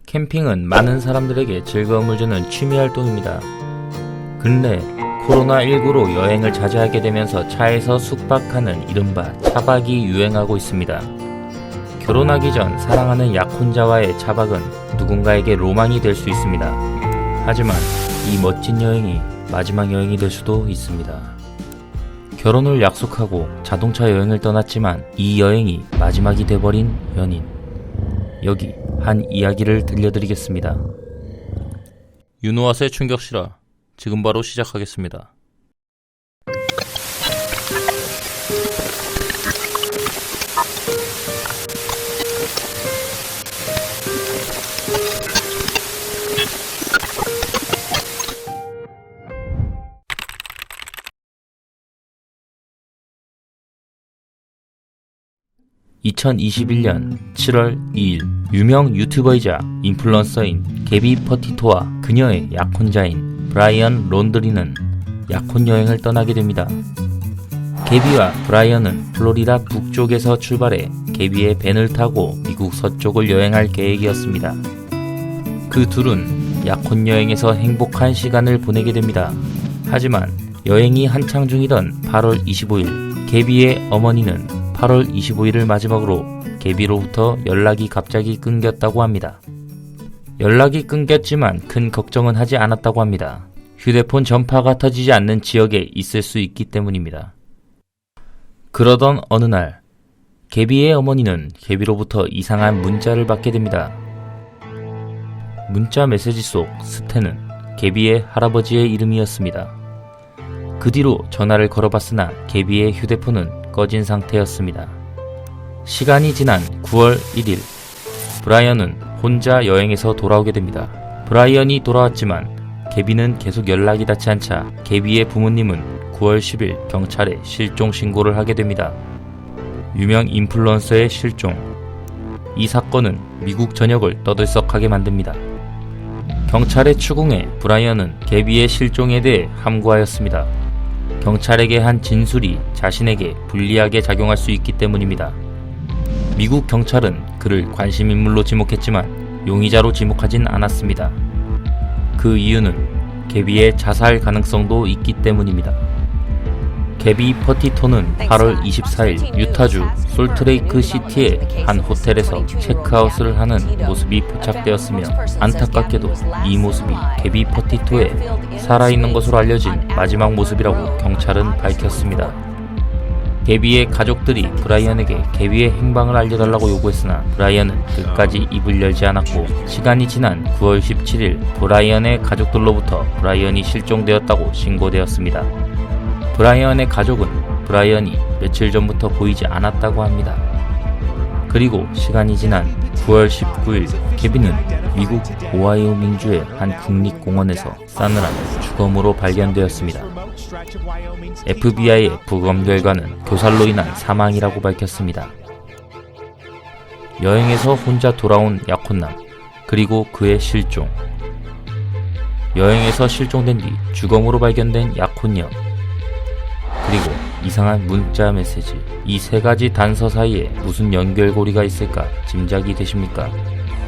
캠핑은 많은 사람들에게 즐거움을 주는 취미활동입니다. 근래 코로나19로 여행을 자제하게 되면서 차에서 숙박하는 이른바 차박이 유행하고 있습니다. 결혼하기 전 사랑하는 약혼자와의 차박은 누군가에게 로망이 될 수 있습니다. 하지만 이 멋진 여행이 마지막 여행이 될 수도 있습니다. 결혼을 약속하고 자동차 여행을 떠났지만 이 여행이 마지막이 돼버린 연인. 여기 한 이야기를 들려드리겠습니다. 윤호아의 충격실화 지금 바로 시작하겠습니다. (2021년 7월 2일) 유명 유튜버이자 인플루언서인 개비 퍼티토와 그녀의 약혼자인 브라이언 론드리는 약혼 여행을 떠나게 됩니다. 개비와 브라이언은 플로리다 북쪽에서 출발해 개비의 밴을 타고 미국 서쪽을 여행할 계획이었습니다. 그 둘은 약혼 여행에서 행복한 시간을 보내게 됩니다. 하지만 여행이 한창 중이던 8월 25일 개비의 어머니는 8월 25일을 마지막으로 개비로부터 연락이 갑자기 끊겼다고 합니다. 연락이 끊겼지만 큰 걱정은 하지 않았다고 합니다. 휴대폰 전파가 터지지 않는 지역에 있을 수 있기 때문입니다. 그러던 어느 날 개비의 어머니는 개비로부터 이상한 문자를 받게 됩니다. 문자 메시지 속 스테는 개비의 할아버지의 이름이었습니다. 그 뒤로 전화를 걸어봤으나 개비의 휴대폰은 꺼진 상태였습니다. 시간이 지난 9월 1일 브라이언은 혼자 여행에서 돌아오게 됩니다. 브라이언이 돌아왔지만 개비는 계속 연락이 닿지 않자 개비의 부모님은 9월 10일 경찰에 실종 신고를 하게 됩니다. 유명 인플루언서의 실종. 이 사건은 미국 전역을 떠들썩하게 만듭니다. 경찰의 추궁에 브라이언은 개비의 실종에 대해 함구하였습니다. 경찰에게 한 진술이 자신에게 불리하게 작용할 수 있기 때문입니다. 미국 경찰은 그를 관심인물로 지목했지만 용의자로 지목하진 않았습니다. 그 이유는 개비의 자살 가능성도 있기 때문입니다. 개비 퍼티토는 8월 24일 유타주 솔트레이크 시티의 한 호텔에서 체크아웃을 하는 모습이 포착되었으며 안타깝게도 이 모습이 개비 퍼티토의 살아있는 것으로 알려진 마지막 모습이라고 경찰은 밝혔습니다. 개비의 가족들이 브라이언에게 개비의 행방을 알려달라고 요구했으나 브라이언은 끝까지 입을 열지 않았고 시간이 지난 9월 17일 브라이언의 가족들로부터 브라이언이 실종되었다고 신고되었습니다. 브라이언의 가족은 브라이언이 며칠 전부터 보이지 않았다고 합니다. 그리고 시간이 지난 9월 19일 개비는 미국 오하이오 민주의 한 국립공원에서 싸늘한 주검으로 발견되었습니다. FBI의 부검 결과는 교살로 인한 사망이라고 밝혔습니다. 여행에서 혼자 돌아온 약혼남, 그리고 그의 실종. 여행에서 실종된 뒤 주검으로 발견된 약혼녀, 그리고 이상한 문자 메시지. 이 세 가지 단서 사이에 무슨 연결고리가 있을까 짐작이 되십니까?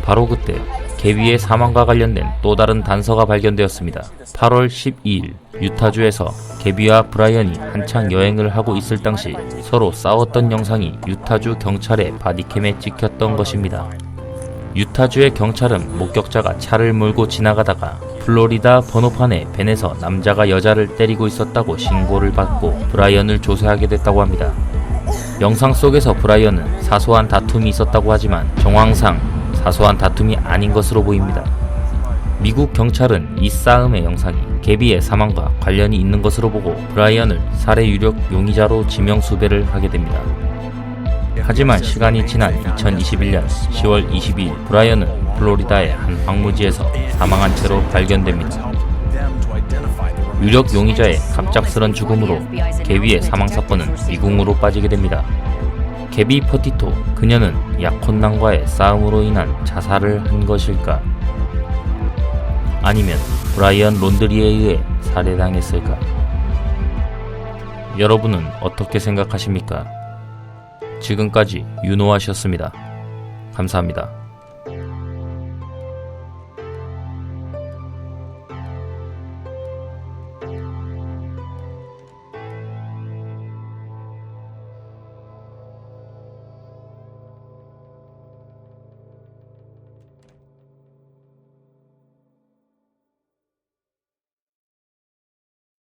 바로 그때 개비의 사망과 관련된 또 다른 단서가 발견되었습니다. 8월 12일 유타주에서 개비와 브라이언이 한창 여행을 하고 있을 당시 서로 싸웠던 영상이 유타주 경찰의 바디캠에 찍혔던 것입니다. 유타주의 경찰은 목격자가 차를 몰고 지나가다가 플로리다 번호판의 밴에서 남자가 여자를 때리고 있었다고 신고를 받고 브라이언을 조사하게 됐다고 합니다. 영상 속에서 브라이언은 사소한 다툼이 있었다고 하지만 정황상 사소한 다툼이 아닌 것으로 보입니다. 미국 경찰은 이 싸움의 영상이 개비의 사망과 관련이 있는 것으로 보고 브라이언을 살해 유력 용의자로 지명 수배를 하게 됩니다. 하지만 시간이 지난 2021년 10월 22일 브라이언은 플로리다의 한 황무지에서 사망한 채로 발견됩니다. 유력 용의자의 갑작스런 죽음으로 개비의 사망사건은 미궁으로 빠지게 됩니다. 개비 퍼티토, 그녀는 약혼남과의 싸움으로 인한 자살을 한 것일까? 아니면 브라이언 론드리에 의해 살해당했을까? 여러분은 어떻게 생각하십니까? 지금까지 윤호아셨습니다. 감사합니다.